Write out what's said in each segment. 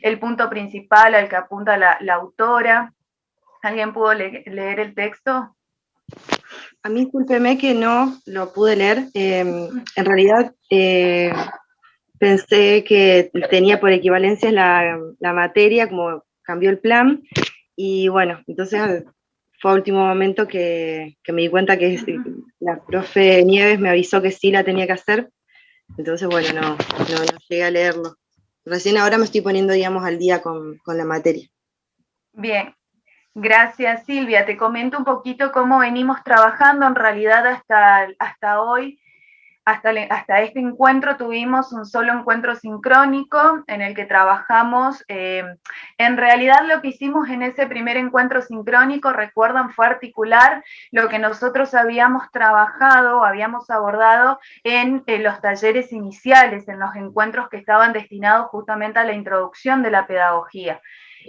el punto principal al que apunta la autora. ¿Alguien pudo leer el texto? A mí, discúlpeme que no lo pude leer. En realidad, pensé que tenía por equivalencias la materia, como cambió el plan, y bueno, entonces fue a último momento que me di cuenta que la profe Nieves me avisó que sí la tenía que hacer, entonces bueno, no llegué a leerlo. Recién ahora me estoy poniendo, digamos, al día con la materia. Bien, gracias Silvia. Te comento un poquito cómo venimos trabajando en realidad hasta hoy. Hasta este encuentro tuvimos un solo encuentro sincrónico en el que trabajamos. En realidad lo que hicimos en ese primer encuentro sincrónico, recuerdan, fue articular lo que nosotros habíamos trabajado, habíamos abordado en los talleres iniciales, en los encuentros que estaban destinados justamente a la introducción de la pedagogía.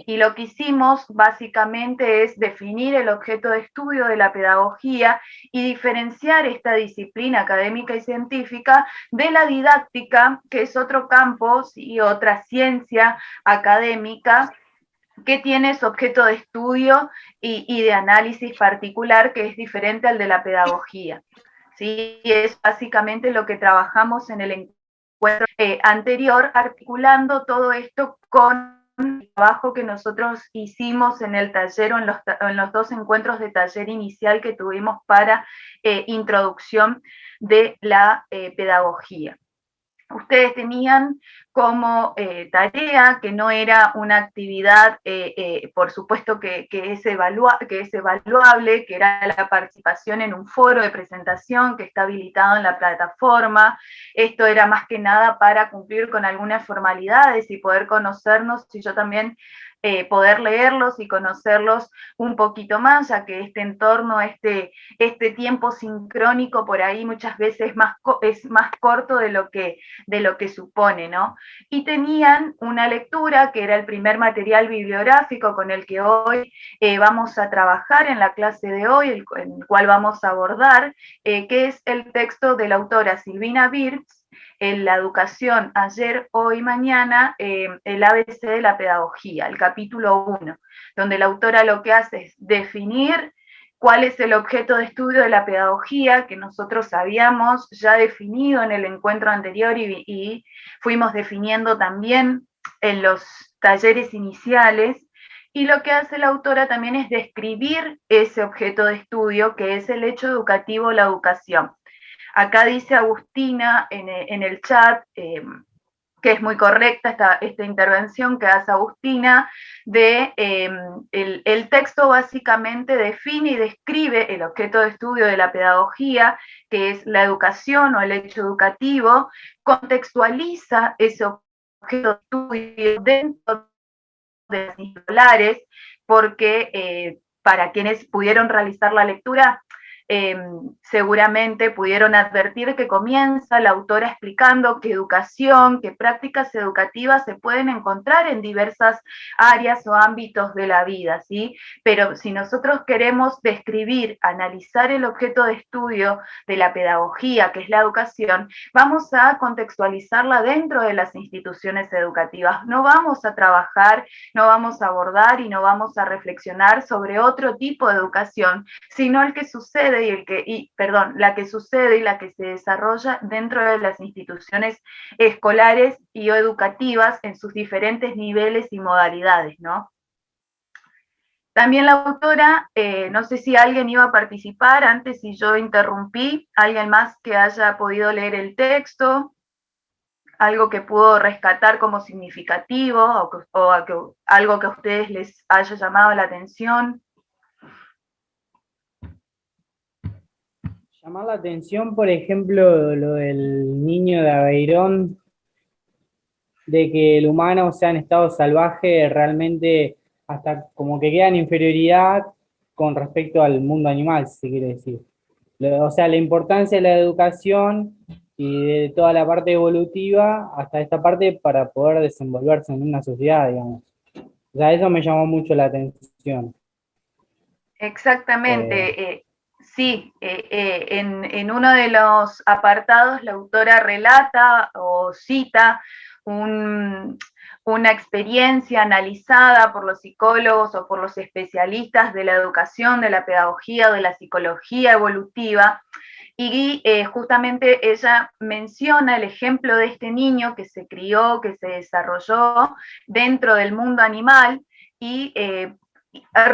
Y lo que hicimos básicamente es definir el objeto de estudio de la pedagogía y diferenciar esta disciplina académica y científica de la didáctica, que es otro campo y otra ciencia académica que tiene su objeto de estudio y de análisis particular que es diferente al de la pedagogía. ¿Sí? Es básicamente lo que trabajamos en el encuentro anterior, articulando todo esto con el trabajo que nosotros hicimos en el taller o en los dos encuentros de taller inicial que tuvimos para introducción de la pedagogía. Ustedes tenían como tarea, que no era una actividad, por supuesto que es evaluable, que era la participación en un foro de presentación que está habilitado en la plataforma. Esto era más que nada para cumplir con algunas formalidades y poder conocernos, y yo también poder leerlos y conocerlos un poquito más, ya que este entorno, este tiempo sincrónico por ahí muchas veces es más corto de lo que supone, ¿no? Y tenían una lectura que era el primer material bibliográfico con el que hoy vamos a trabajar en la clase de hoy, en el cual vamos a abordar, que es el texto de la autora Silvina Birz, en la educación ayer, hoy, mañana, el ABC de la pedagogía, el capítulo 1, donde la autora lo que hace es definir cuál es el objeto de estudio de la pedagogía que nosotros habíamos ya definido en el encuentro anterior y fuimos definiendo también en los talleres iniciales. Y lo que hace la autora también es describir ese objeto de estudio, que es el hecho educativo, la educación. Acá dice Agustina en el chat, que es muy correcta esta intervención que hace Agustina, el texto básicamente define y describe el objeto de estudio de la pedagogía, que es la educación o el hecho educativo, contextualiza ese objeto de estudio dentro de las escolares, porque para quienes pudieron realizar la lectura, seguramente pudieron advertir que comienza la autora explicando que educación, que prácticas educativas se pueden encontrar en diversas áreas o ámbitos de la vida, ¿sí? Pero si nosotros queremos describir, analizar el objeto de estudio de la pedagogía, que es la educación, vamos a contextualizarla dentro de las instituciones educativas. No vamos a trabajar, no vamos a abordar y no vamos a reflexionar sobre otro tipo de educación, sino el que sucede la que sucede y la que se desarrolla dentro de las instituciones escolares y o educativas en sus diferentes niveles y modalidades, ¿no? También la autora, no sé si alguien iba a participar antes si yo interrumpí, alguien más que haya podido leer el texto, algo que pudo rescatar como significativo algo que a ustedes les haya llamado la atención. Llamar la atención, por ejemplo, lo del niño de Aveirón, de que el humano, o sea, en estado salvaje, realmente hasta como que queda en inferioridad con respecto al mundo animal, si se quiere decir. O sea, la importancia de la educación y de toda la parte evolutiva hasta esta parte para poder desenvolverse en una sociedad, digamos. O sea, eso me llamó mucho la atención. Exactamente, sí, en uno de los apartados la autora relata o cita una experiencia analizada por los psicólogos o por los especialistas de la educación, de la pedagogía o de la psicología evolutiva, y justamente ella menciona el ejemplo de este niño que se crió, que se desarrolló dentro del mundo animal y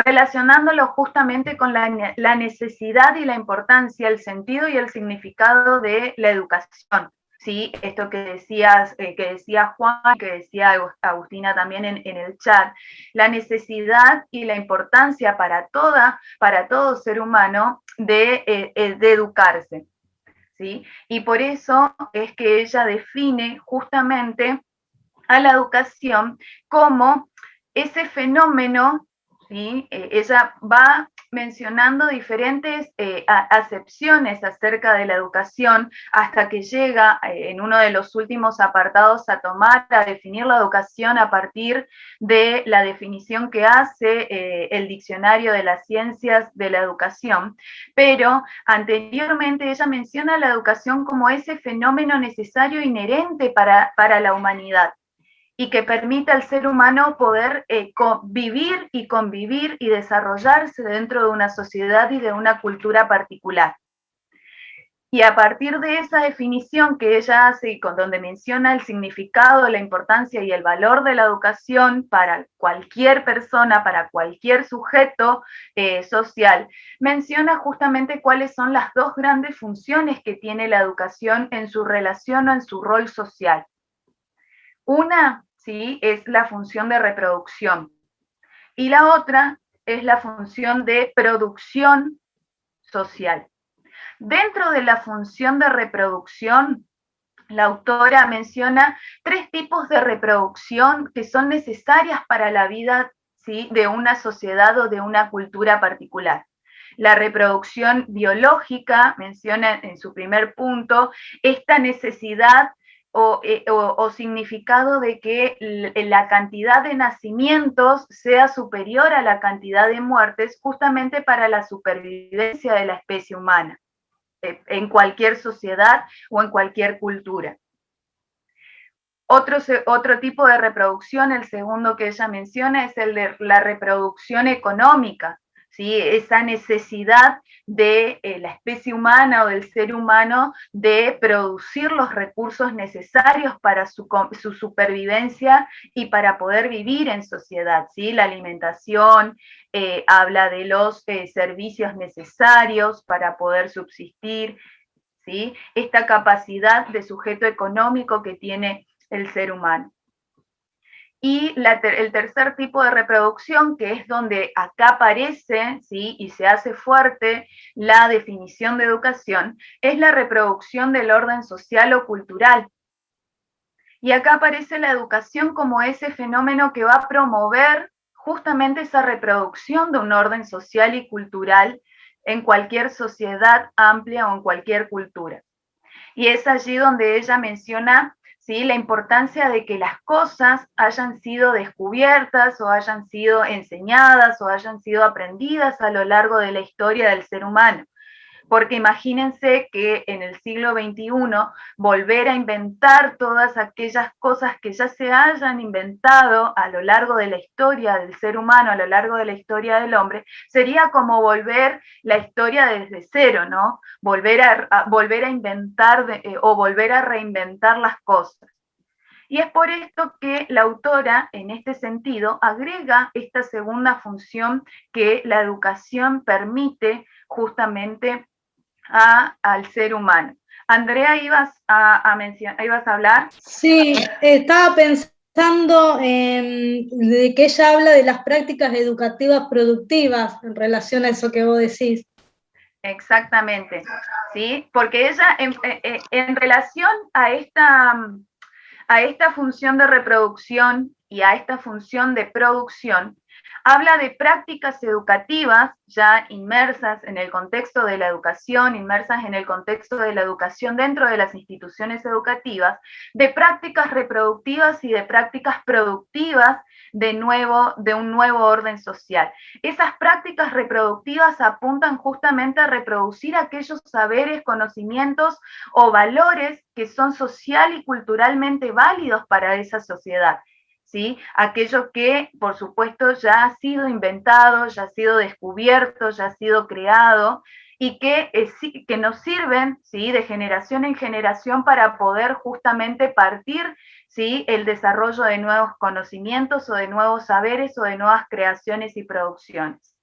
relacionándolo justamente con la necesidad y la importancia, el sentido y el significado de la educación. ¿Sí? Esto que decía Juan, que decía Agustina también en el chat, la necesidad y la importancia para todo ser humano de educarse. ¿Sí? Y por eso es que ella define justamente a la educación como ese fenómeno, ¿sí? Ella va mencionando diferentes acepciones acerca de la educación hasta que llega en uno de los últimos apartados a definir la educación a partir de la definición que hace el Diccionario de las Ciencias de la Educación. Pero anteriormente ella menciona la educación como ese fenómeno necesario inherente para la humanidad, y que permite al ser humano poder vivir y convivir y desarrollarse dentro de una sociedad y de una cultura particular. Y a partir de esa definición que ella hace, donde menciona el significado, la importancia y el valor de la educación para cualquier persona, para cualquier sujeto social, menciona justamente cuáles son las dos grandes funciones que tiene la educación en su relación o en su rol social. Una, ¿sí?, es la función de reproducción y la otra es la función de producción social. Dentro de la función de reproducción, la autora menciona 3 tipos de reproducción que son necesarias para la vida, ¿sí?, de una sociedad o de una cultura particular. La reproducción biológica, menciona en su primer punto, esta necesidad o significado de que la cantidad de nacimientos sea superior a la cantidad de muertes, justamente para la supervivencia de la especie humana, en cualquier sociedad o en cualquier cultura. Otro tipo de reproducción, el segundo que ella menciona, es el de la reproducción económica, ¿sí? Esa necesidad de la especie humana o del ser humano de producir los recursos necesarios para su supervivencia y para poder vivir en sociedad, ¿sí? La alimentación, habla de los servicios necesarios para poder subsistir, ¿sí? Esta capacidad de sujeto económico que tiene el ser humano. Y el tercer tipo de reproducción, que es donde acá aparece, ¿sí?, y se hace fuerte la definición de educación, es la reproducción del orden social o cultural. Y acá aparece la educación como ese fenómeno que va a promover justamente esa reproducción de un orden social y cultural en cualquier sociedad amplia o en cualquier cultura. Y es allí donde ella menciona, ¿sí?, la importancia de que las cosas hayan sido descubiertas o hayan sido enseñadas o hayan sido aprendidas a lo largo de la historia del ser humano. Porque imagínense que en el siglo XXI volver a inventar todas aquellas cosas que ya se hayan inventado a lo largo de la historia del ser humano, a lo largo de la historia del hombre, sería como volver la historia desde cero, ¿no? Volver a inventar o volver a reinventar las cosas. Y es por esto que la autora, en este sentido, agrega esta segunda función que la educación permite justamente al ser humano. Andrea, ¿ibas a hablar? Sí, estaba pensando de que ella habla de las prácticas educativas productivas en relación a eso que vos decís. Exactamente, ¿sí? Porque ella, en relación a esta función de reproducción y a esta función de producción, habla de prácticas educativas ya inmersas en el contexto de la educación, inmersas en el contexto de la educación dentro de las instituciones educativas, de prácticas reproductivas y de prácticas productivas de un nuevo orden social. Esas prácticas reproductivas apuntan justamente a reproducir aquellos saberes, conocimientos o valores que son social y culturalmente válidos para esa sociedad. ¿sí? Aquello que, por supuesto, ya ha sido inventado, ya ha sido descubierto, ya ha sido creado, y que nos sirven, ¿sí? De generación en generación para poder justamente partir, ¿sí? El desarrollo de nuevos conocimientos o de nuevos saberes o de nuevas creaciones y producciones.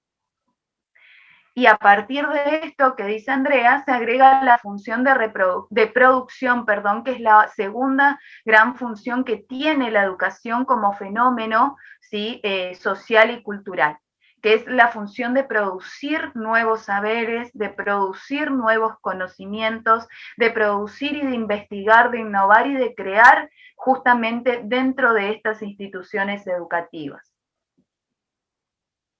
Y a partir de esto que dice Andrea, se agrega la función de producción, perdón, que es la segunda gran función que tiene la educación como fenómeno, ¿sí? Social y cultural, que es la función de producir nuevos saberes, de producir nuevos conocimientos, de producir y de investigar, de innovar y de crear justamente dentro de estas instituciones educativas.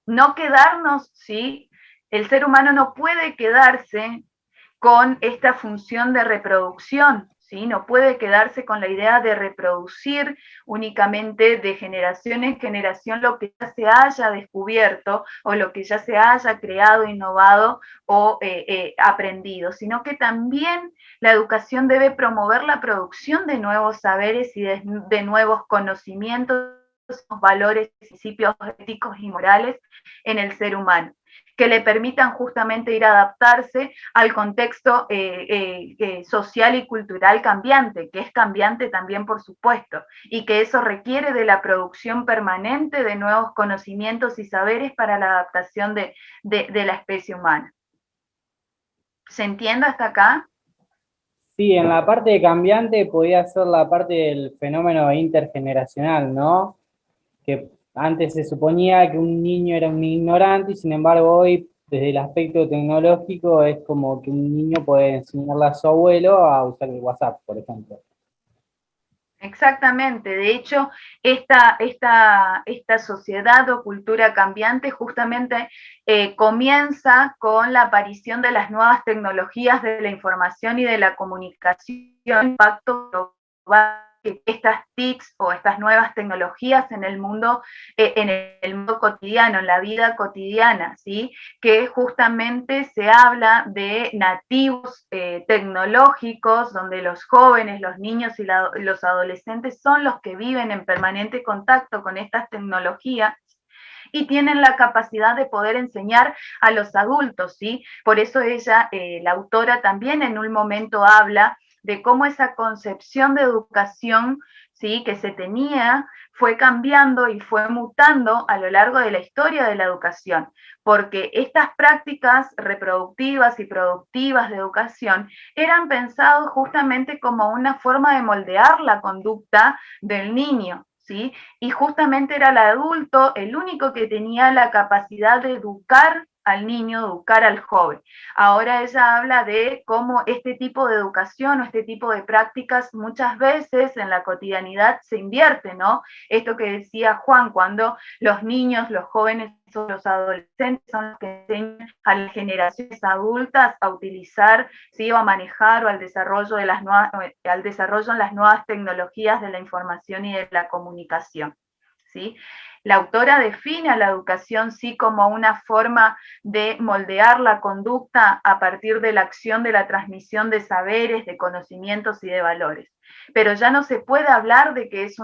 No quedarnos, ¿sí? El ser humano no puede quedarse con esta función de reproducción, ¿sí? No puede quedarse con la idea de reproducir únicamente de generación en generación lo que ya se haya descubierto o lo que ya se haya creado, innovado o aprendido, sino que también la educación debe promover la producción de nuevos saberes y de nuevos conocimientos, valores, principios éticos y morales en el ser humano, que le permitan justamente ir a adaptarse al contexto social y cultural cambiante, que es cambiante también, por supuesto, y que eso requiere de la producción permanente de nuevos conocimientos y saberes para la adaptación de la especie humana. ¿Se entiende hasta acá? Sí, en la parte de cambiante podía ser la parte del fenómeno intergeneracional, ¿no? Que antes se suponía que un niño era un ignorante y sin embargo hoy, desde el aspecto tecnológico, es como que un niño puede enseñarle a su abuelo a usar el WhatsApp, por ejemplo. Exactamente, de hecho, esta sociedad o cultura cambiante justamente comienza con la aparición de las nuevas tecnologías de la información y de la comunicación, impacto global que estas TICs o estas nuevas tecnologías en el mundo cotidiano, en la vida cotidiana, ¿sí? Que justamente se habla de nativos tecnológicos, donde los jóvenes, los niños y los adolescentes son los que viven en permanente contacto con estas tecnologías y tienen la capacidad de poder enseñar a los adultos, ¿sí? Por eso ella, la autora, también en un momento habla de cómo esa concepción de educación, ¿sí? Que se tenía fue cambiando y fue mutando a lo largo de la historia de la educación, porque estas prácticas reproductivas y productivas de educación eran pensados justamente como una forma de moldear la conducta del niño, ¿sí? Y justamente era el adulto el único que tenía la capacidad de educar al niño, educar al joven. Ahora ella habla de cómo este tipo de educación o este tipo de prácticas muchas veces en la cotidianidad se invierte, ¿no? Esto que decía Juan, cuando los niños, los jóvenes o los adolescentes son los que enseñan a las generaciones adultas a utilizar, ¿sí? O a manejar o al desarrollo en las nuevas tecnologías de la información y de la comunicación, ¿sí? La autora define a la educación sí como una forma de moldear la conducta a partir de la acción de la transmisión de saberes, de conocimientos y de valores. Pero ya no se puede hablar de que es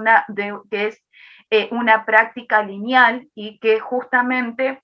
una práctica lineal y que justamente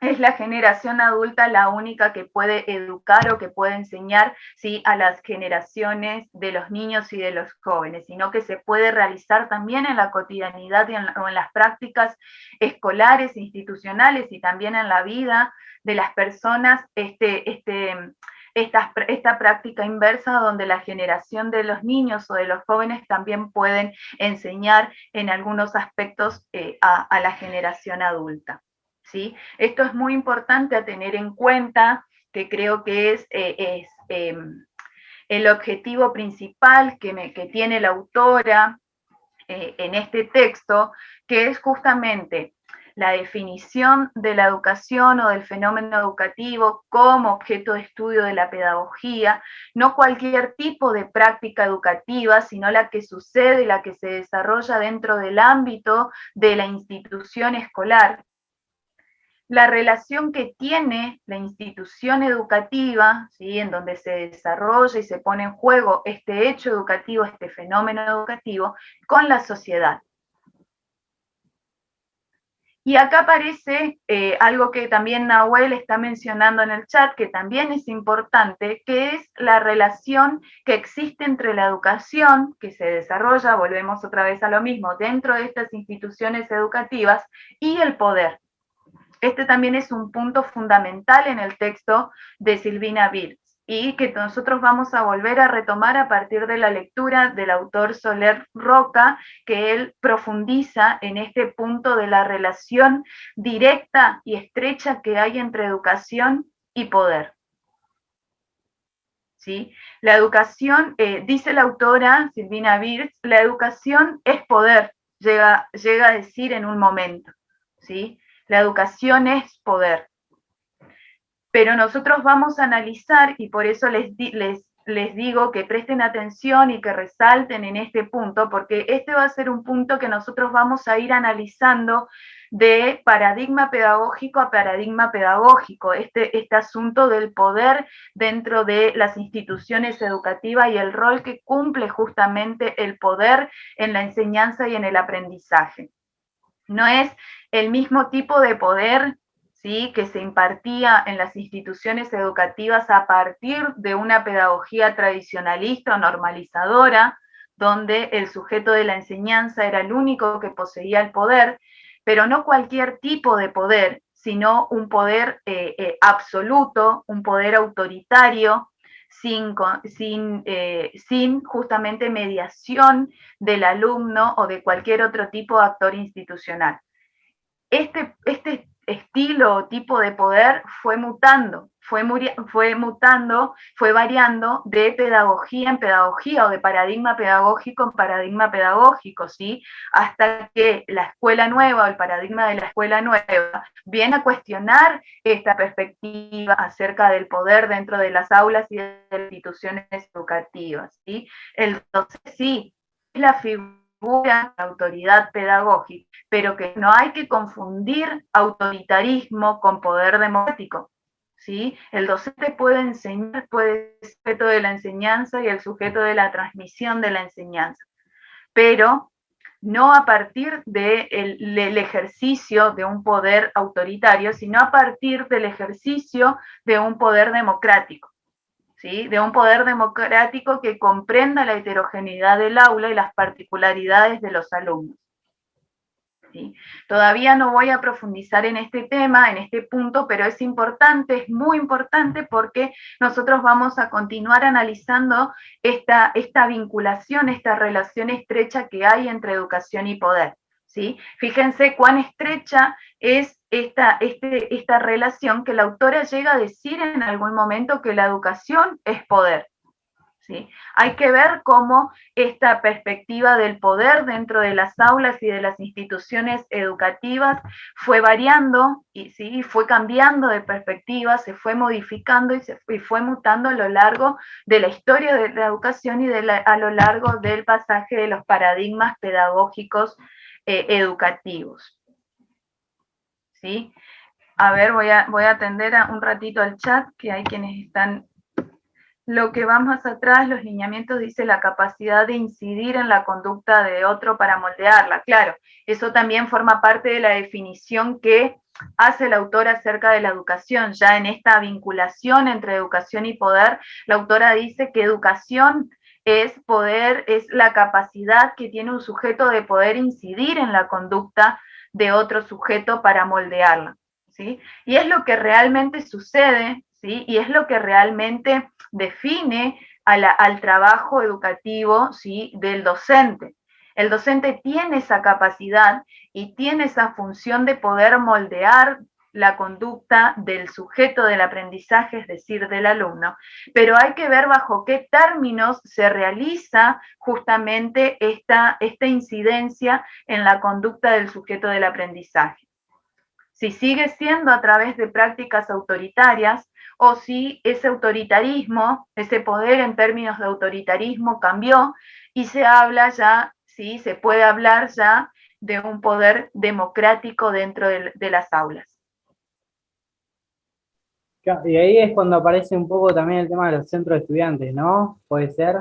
es la generación adulta la única que puede educar o que puede enseñar, ¿sí? A las generaciones de los niños y de los jóvenes, sino que se puede realizar también en la cotidianidad o en las prácticas escolares, institucionales y también en la vida de las personas, esta práctica inversa donde la generación de los niños o de los jóvenes también pueden enseñar en algunos aspectos a la generación adulta. ¿Sí? Esto es muy importante a tener en cuenta, que creo que es el objetivo principal que tiene la autora en este texto, que es justamente la definición de la educación o del fenómeno educativo como objeto de estudio de la pedagogía, no cualquier tipo de práctica educativa, sino la que sucede y la que se desarrolla dentro del ámbito de la institución escolar. La relación que tiene la institución educativa, ¿sí? En donde se desarrolla y se pone en juego este hecho educativo, este fenómeno educativo, con la sociedad. Y acá aparece algo que también Nahuel está mencionando en el chat, que también es importante, que es la relación que existe entre la educación, que se desarrolla, volvemos otra vez a lo mismo, dentro de estas instituciones educativas, y el poder. Este también es un punto fundamental en el texto de Silvina Birz y que nosotros vamos a volver a retomar a partir de la lectura del autor Soler Roca, que él profundiza en este punto de la relación directa y estrecha que hay entre educación y poder. ¿Sí? La educación, dice la autora Silvina Birz, la educación es poder, llega a decir en un momento, ¿sí? La educación es poder. Pero nosotros vamos a analizar, y por eso les digo que presten atención y que resalten en este punto, porque este va a ser un punto que nosotros vamos a ir analizando de paradigma pedagógico a paradigma pedagógico, este asunto del poder dentro de las instituciones educativas y el rol que cumple justamente el poder en la enseñanza y en el aprendizaje. No es el mismo tipo de poder, ¿sí?, que se impartía en las instituciones educativas a partir de una pedagogía tradicionalista o normalizadora, donde el sujeto de la enseñanza era el único que poseía el poder, pero no cualquier tipo de poder, sino un poder absoluto, un poder autoritario, sin justamente mediación del alumno o de cualquier otro tipo de actor institucional. Este estilo o tipo de poder fue mutando, fue variando de pedagogía en pedagogía o de paradigma pedagógico en paradigma pedagógico, ¿sí? Hasta que la escuela nueva o el paradigma de la escuela nueva viene a cuestionar esta perspectiva acerca del poder dentro de las aulas y de las instituciones educativas, ¿sí? Entonces, sí, es la figura de autoridad pedagógica, pero que no hay que confundir autoritarismo con poder democrático, ¿sí? El docente puede enseñar, puede ser sujeto de la enseñanza y el sujeto de la transmisión de la enseñanza, pero no a partir del ejercicio de un poder autoritario, sino a partir del ejercicio de un poder democrático. ¿Sí? De un poder democrático que comprenda la heterogeneidad del aula y las particularidades de los alumnos. ¿Sí? Todavía no voy a profundizar en este tema, en este punto, pero es importante, es muy importante porque nosotros vamos a continuar analizando esta vinculación, esta relación estrecha que hay entre educación y poder. ¿Sí? Fíjense cuán estrecha es esta relación que la autora llega a decir en algún momento que la educación es poder. ¿Sí? Hay que ver cómo esta perspectiva del poder dentro de las aulas y de las instituciones educativas fue variando y ¿sí? Fue cambiando de perspectiva, se fue modificando y fue mutando a lo largo de la historia de la educación y a lo largo del pasaje de los paradigmas pedagógicos educativos. ¿Sí? A ver, voy a atender un ratito al chat, que hay quienes están. Lo que va más atrás, los lineamientos, dice la capacidad de incidir en la conducta de otro para moldearla. Claro, eso también forma parte de la definición que hace la autora acerca de la educación. Ya en esta vinculación entre educación y poder, la autora dice que educación es poder, es la capacidad que tiene un sujeto de poder incidir en la conducta de otro sujeto para moldearla, ¿sí? Y es lo que realmente sucede, ¿sí? Y es lo que realmente define al trabajo educativo, ¿sí?, del docente. El docente tiene esa capacidad y tiene esa función de poder moldear la conducta del sujeto del aprendizaje, es decir, del alumno, pero hay que ver bajo qué términos se realiza justamente esta incidencia en la conducta del sujeto del aprendizaje. Si sigue siendo a través de prácticas autoritarias o si ese autoritarismo, ese poder en términos de autoritarismo cambió y se habla ya, sí, se puede hablar ya de un poder democrático dentro de las aulas. Y ahí es cuando aparece un poco también el tema de los centros de estudiantes, ¿no? ¿Puede ser?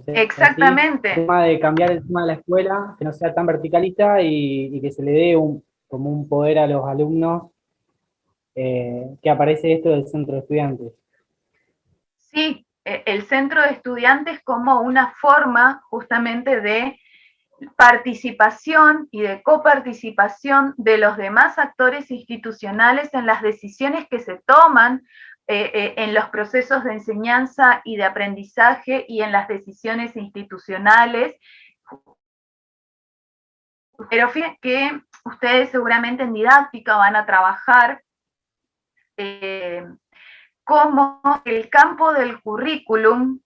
Exactamente. El tema de cambiar el tema de la escuela, que no sea tan verticalista y que se le dé como un poder a los alumnos, que aparece esto del centro de estudiantes. Sí, el centro de estudiantes como una forma justamente de participación y de coparticipación de los demás actores institucionales en las decisiones que se toman en los procesos de enseñanza y de aprendizaje y en las decisiones institucionales. Pero fíjense que ustedes seguramente en didáctica van a trabajar como el campo del currículum,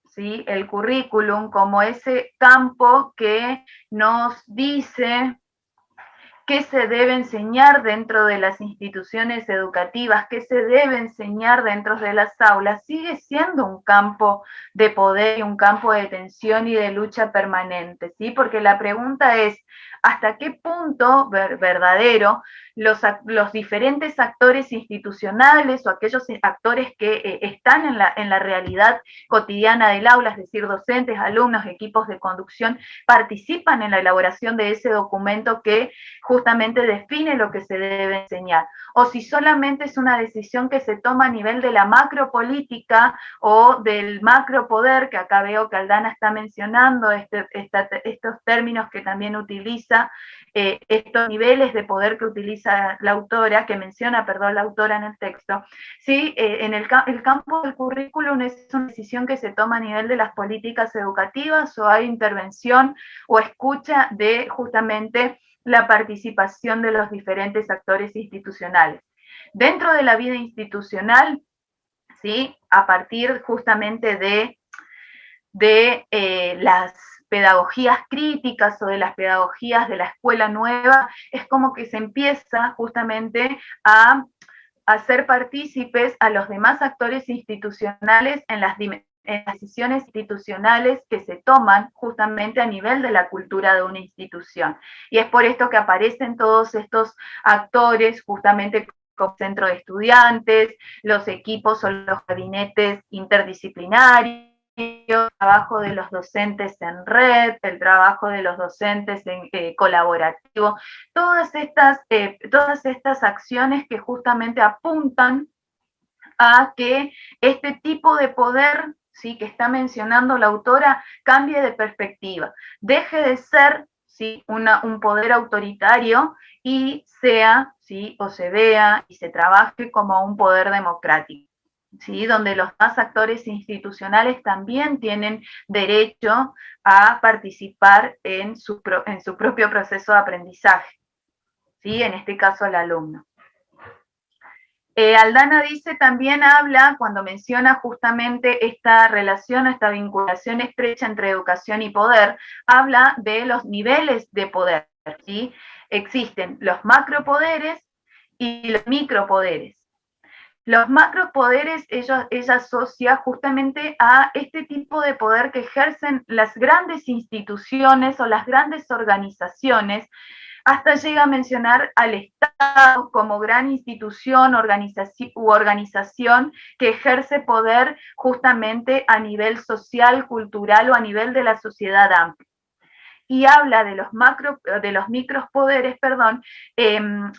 ¿sí? El currículum como ese campo que nos dice qué se debe enseñar dentro de las instituciones educativas, qué se debe enseñar dentro de las aulas, sigue siendo un campo de poder y un campo de tensión y de lucha permanente, ¿sí? Porque la pregunta es, ¿hasta qué punto verdadero los diferentes actores institucionales o aquellos actores que están en la realidad cotidiana del aula, es decir, docentes, alumnos, equipos de conducción, participan en la elaboración de ese documento que justamente define lo que se debe enseñar? O si solamente es una decisión que se toma a nivel de la macropolítica o del macropoder, que acá veo que Aldana está mencionando estos términos que también utiliza, estos niveles de poder que utiliza la autora, que menciona, perdón, la autora en el texto. ¿Sí? En el campo del currículum es una decisión que se toma a nivel de las políticas educativas, o hay intervención o escucha de justamente la participación de los diferentes actores institucionales. Dentro de la vida institucional, ¿sí? A partir justamente de las pedagogías críticas o de las pedagogías de la escuela nueva, es como que se empieza justamente a hacer partícipes a los demás actores institucionales en las decisiones institucionales que se toman justamente a nivel de la cultura de una institución. Y es por esto que aparecen todos estos actores justamente como centro de estudiantes, los equipos o los gabinetes interdisciplinarios, el trabajo de los docentes en red, el trabajo de los docentes en colaborativo, todas estas acciones que justamente apuntan a que este tipo de poder, ¿sí?, que está mencionando la autora, cambie de perspectiva, deje de ser, ¿sí?, un poder autoritario y sea, ¿sí?, o se vea y se trabaje como un poder democrático, ¿sí?, donde los más actores institucionales también tienen derecho a participar en su propio proceso de aprendizaje, ¿sí?, en este caso el alumno. Aldana dice, también habla, cuando menciona justamente esta relación, esta vinculación estrecha entre educación y poder, habla de los niveles de poder, ¿sí? Existen los macropoderes y los micropoderes. Los macropoderes ella asocia justamente a este tipo de poder que ejercen las grandes instituciones o las grandes organizaciones, hasta llega a mencionar al Estado como gran institución u organización que ejerce poder justamente a nivel social, cultural o a nivel de la sociedad amplia. Y habla de los micropoderes,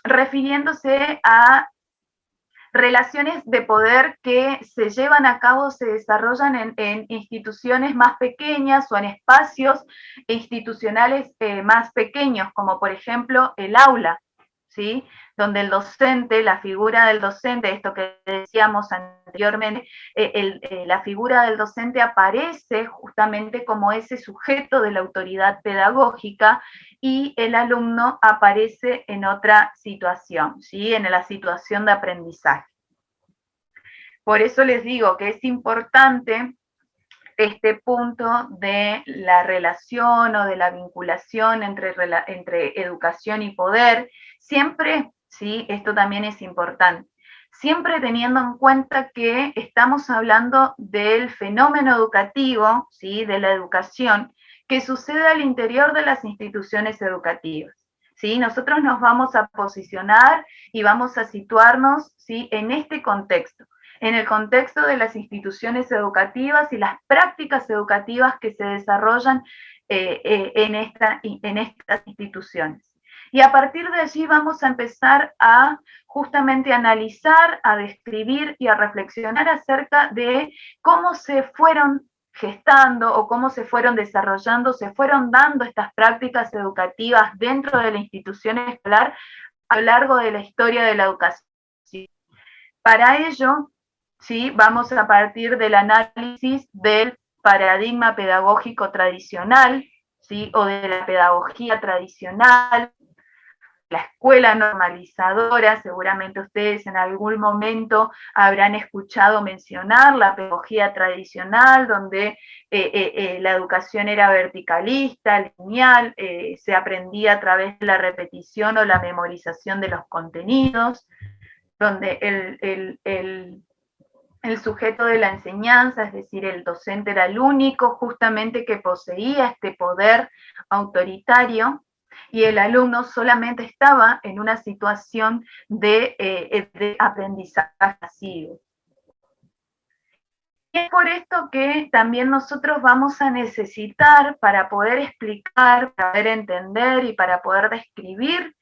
refiriéndose a relaciones de poder que se llevan a cabo, se desarrollan en instituciones más pequeñas o en espacios institucionales más pequeños, como por ejemplo el aula, ¿sí? Donde el docente, la figura del docente, esto que decíamos anteriormente, la figura del docente aparece justamente como ese sujeto de la autoridad pedagógica y el alumno aparece en otra situación, ¿sí? En la situación de aprendizaje. Por eso les digo que es importante este punto de la relación o de la vinculación entre educación y poder, siempre, ¿sí? Esto también es importante, siempre teniendo en cuenta que estamos hablando del fenómeno educativo, ¿sí?, de la educación, que sucede al interior de las instituciones educativas, ¿sí? Nosotros nos vamos a posicionar y vamos a situarnos, ¿sí?, en este contexto. en el contexto de las instituciones educativas y las prácticas educativas que se desarrollan en estas instituciones. Y a partir de allí vamos a empezar a justamente analizar, a describir y a reflexionar acerca de cómo se fueron gestando o cómo se fueron desarrollando, se fueron dando estas prácticas educativas dentro de la institución escolar a lo largo de la historia de la educación. Para ello, ¿sí?, vamos a partir del análisis del paradigma pedagógico tradicional, ¿sí?, o de la pedagogía tradicional, la escuela normalizadora. Seguramente ustedes en algún momento habrán escuchado mencionar la pedagogía tradicional, donde la educación era verticalista, lineal, se aprendía a través de la repetición o la memorización de los contenidos, donde el sujeto de la enseñanza, es decir, el docente, era el único justamente que poseía este poder autoritario, y el alumno solamente estaba en una situación de aprendizaje pasivo. Y es por esto que también nosotros vamos a necesitar, para poder explicar, para poder entender y para poder describir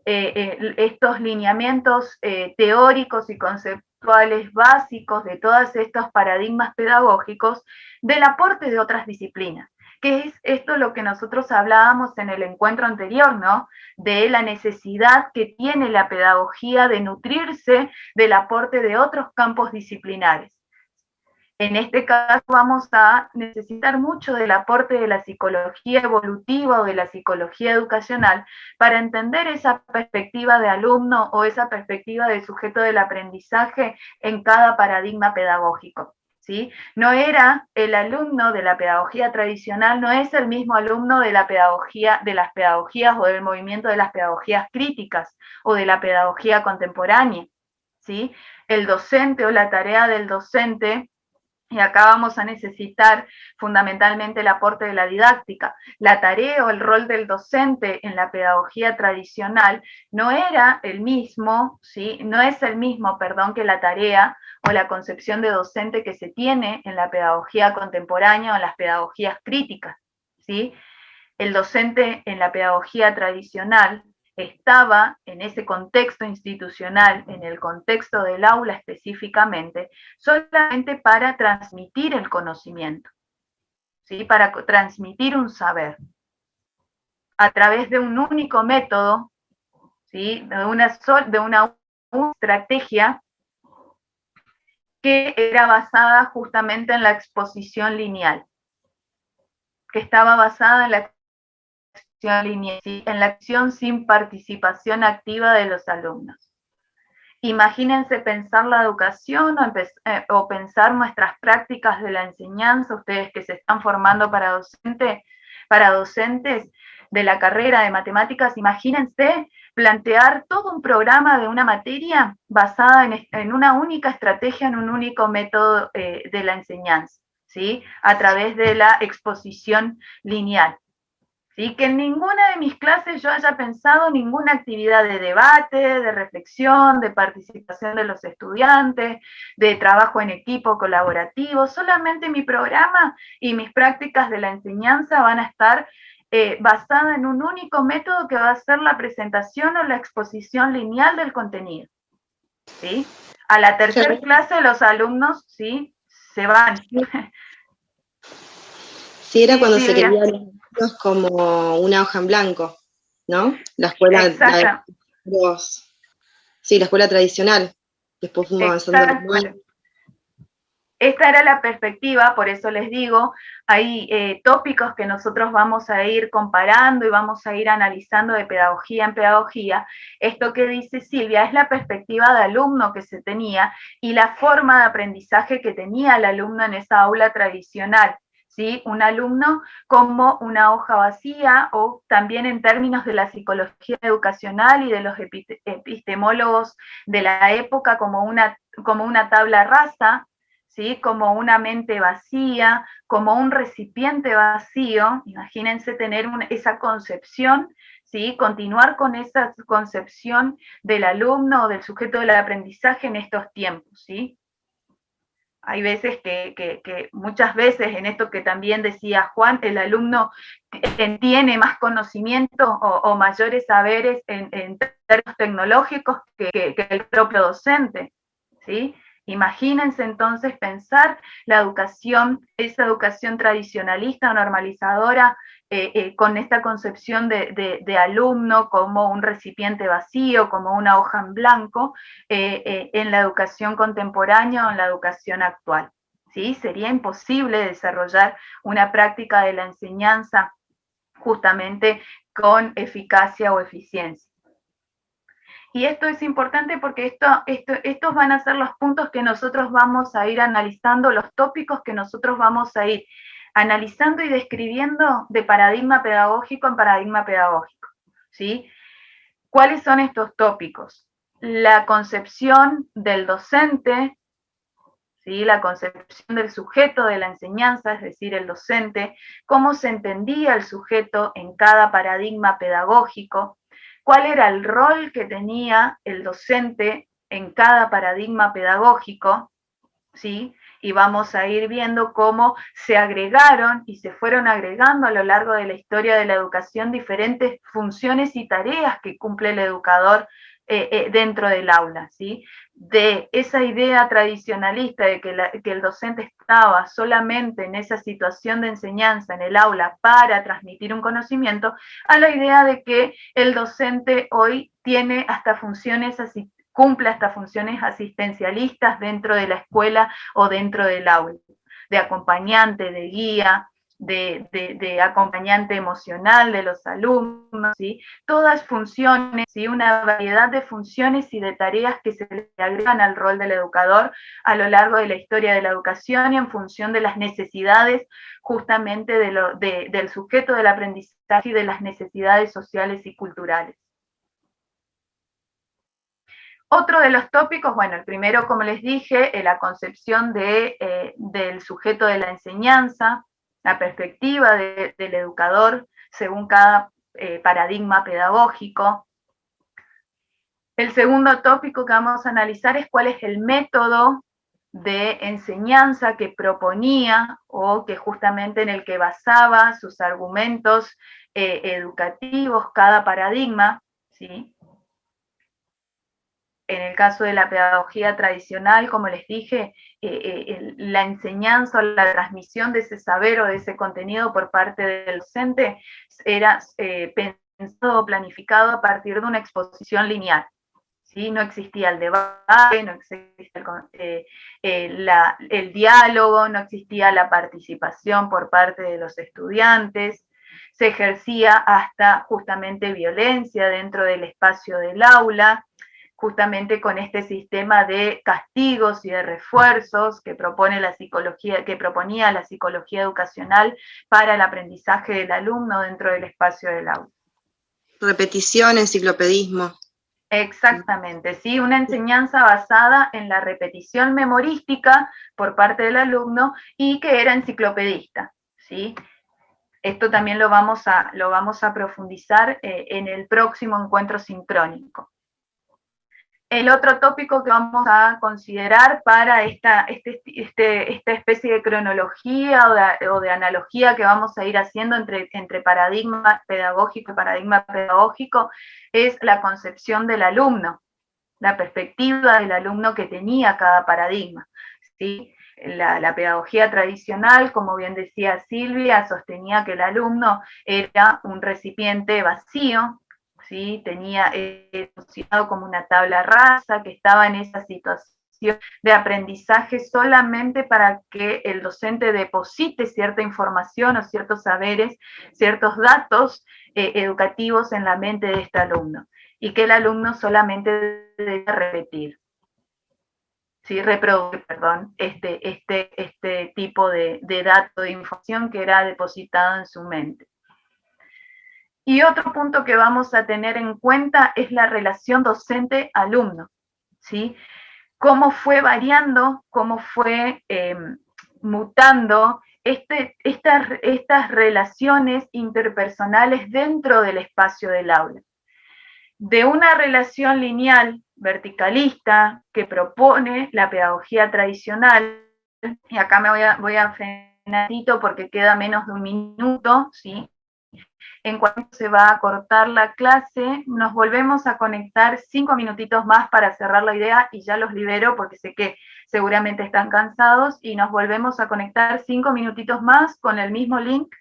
estos lineamientos teóricos y conceptuales básicos de todos estos paradigmas pedagógicos, del aporte de otras disciplinas, que es esto lo que nosotros hablábamos en el encuentro anterior, ¿no?, de la necesidad que tiene la pedagogía de nutrirse del aporte de otros campos disciplinares. En este caso vamos a necesitar mucho del aporte de la psicología evolutiva o de la psicología educacional para entender esa perspectiva de alumno o esa perspectiva de sujeto del aprendizaje en cada paradigma pedagógico, ¿sí? No era el alumno de la pedagogía tradicional, no es el mismo alumno de la pedagogía, de las pedagogías o del movimiento de las pedagogías críticas o de la pedagogía contemporánea, ¿sí? El docente o la tarea del docente. Y acá vamos a necesitar fundamentalmente el aporte de la didáctica. La tarea o el rol del docente en la pedagogía tradicional no era el mismo, ¿sí?, no es el mismo, perdón, que la tarea o la concepción de docente que se tiene en la pedagogía contemporánea o en las pedagogías críticas, ¿sí? El docente en la pedagogía tradicional estaba en ese contexto institucional, en el contexto del aula específicamente, solamente para transmitir el conocimiento, ¿sí?, para transmitir un saber, a través de un único método, ¿sí?, de una estrategia que era basada justamente en la exposición lineal, que estaba basada en la en la acción sin participación activa de los alumnos. Imagínense pensar la educación o pensar nuestras prácticas de la enseñanza, ustedes que se están formando para docentes de la carrera de matemáticas, imagínense plantear todo un programa de una materia basada en una única estrategia, en un único método de la enseñanza, ¿sí?, a través de la exposición lineal. ¿Sí? Que en ninguna de mis clases yo haya pensado ninguna actividad de debate, de reflexión, de participación de los estudiantes, de trabajo en equipo colaborativo. Solamente mi programa y mis prácticas de la enseñanza van a estar basadas en un único método, que va a ser la presentación o la exposición lineal del contenido, ¿sí? A la tercera clase los alumnos, ¿sí?, se van. Sí, era cuando se querían los como una hoja en blanco, ¿no? La escuela, sí, la escuela tradicional. Después fuimos avanzando. Esta era la perspectiva, por eso les digo, hay tópicos que nosotros vamos a ir comparando y vamos a ir analizando de pedagogía en pedagogía. Esto que dice Silvia es la perspectiva de alumno que se tenía y la forma de aprendizaje que tenía el alumno en esa aula tradicional, ¿sí? Un alumno como una hoja vacía, o también en términos de la psicología educacional y de los epistemólogos de la época, como una tabla rasa, ¿sí?, como una mente vacía, como un recipiente vacío. Imagínense tener esa concepción, ¿sí?, continuar con esa concepción del alumno o del sujeto del aprendizaje en estos tiempos, ¿sí? Hay veces que muchas veces en esto que también decía Juan, el alumno tiene más conocimiento o mayores saberes en términos tecnológicos que el propio docente, ¿sí? Imagínense entonces pensar la educación, esa educación tradicionalista o normalizadora, con esta concepción de alumno como un recipiente vacío, como una hoja en blanco, en la educación contemporánea o en la educación actual. ¿Sí? Sería imposible desarrollar una práctica de la enseñanza justamente con eficacia o eficiencia. Y esto es importante porque estos van a ser los puntos que nosotros vamos a ir analizando, los tópicos que nosotros vamos a ir analizando y describiendo de paradigma pedagógico en paradigma pedagógico, ¿sí? ¿Cuáles son estos tópicos? La concepción del docente, ¿sí? La concepción del sujeto de la enseñanza, es decir, el docente, cómo se entendía el sujeto en cada paradigma pedagógico, cuál era el rol que tenía el docente en cada paradigma pedagógico, ¿sí? Y vamos a ir viendo cómo se agregaron y se fueron agregando a lo largo de la historia de la educación diferentes funciones y tareas que cumple el educador dentro del aula, ¿sí? De esa idea tradicionalista de que el docente estaba solamente en esa situación de enseñanza en el aula para transmitir un conocimiento, a la idea de que el docente hoy tiene hasta funciones así, cumple hasta funciones asistencialistas dentro de la escuela o dentro del aula, de acompañante, de guía, de acompañante emocional de los alumnos, ¿sí? Todas funciones, ¿sí? Una variedad de funciones y de tareas que se le agregan al rol del educador a lo largo de la historia de la educación y en función de las necesidades justamente del sujeto del aprendizaje y de las necesidades sociales y culturales. Otro de los tópicos, bueno, el primero, como les dije, la concepción del sujeto de la enseñanza, la perspectiva del educador según cada paradigma pedagógico. El segundo tópico que vamos a analizar es cuál es el método de enseñanza que proponía o que justamente en el que basaba sus argumentos educativos cada paradigma, ¿sí? En el caso de la pedagogía tradicional, como les dije, la enseñanza o la transmisión de ese saber o de ese contenido por parte del docente era pensado o planificado a partir de una exposición lineal. ¿Sí? No existía el debate, no existía el diálogo, no existía la participación por parte de los estudiantes, se ejercía hasta justamente violencia dentro del espacio del aula, justamente con este sistema de castigos y de refuerzos que propone la psicología, que proponía la psicología educacional para el aprendizaje del alumno dentro del espacio del aula. Repetición, enciclopedismo. Exactamente, sí, una enseñanza basada en la repetición memorística por parte del alumno y que era enciclopedista, ¿sí? Esto también lo vamos a profundizar en el próximo encuentro sincrónico. El otro tópico que vamos a considerar para esta especie de cronología o de analogía que vamos a ir haciendo entre paradigma pedagógico y paradigma pedagógico es la concepción del alumno, la perspectiva del alumno que tenía cada paradigma, ¿sí? La pedagogía tradicional, como bien decía Silvia, sostenía que el alumno era un recipiente vacío, ¿sí? Tenía considerado como una tabla rasa, que estaba en esa situación de aprendizaje solamente para que el docente deposite cierta información o ciertos saberes, ciertos datos educativos en la mente de este alumno, y que el alumno solamente debe repetir. ¿Sí? Reproducir, perdón, este tipo de dato, de información que era depositado en su mente. Y otro punto que vamos a tener en cuenta es la relación docente-alumno, ¿sí? Cómo fue variando, cómo fue mutando estas relaciones interpersonales dentro del espacio del aula. De una relación lineal, verticalista, que propone la pedagogía tradicional, y acá me voy a frenar porque queda menos de un minuto, ¿sí? En cuanto se va a cortar la clase, nos volvemos a conectar 5 minutitos más para cerrar la idea y ya los libero porque sé que seguramente están cansados y nos volvemos a conectar 5 minutitos más con el mismo link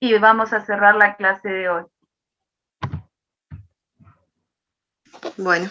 y vamos a cerrar la clase de hoy. Bueno.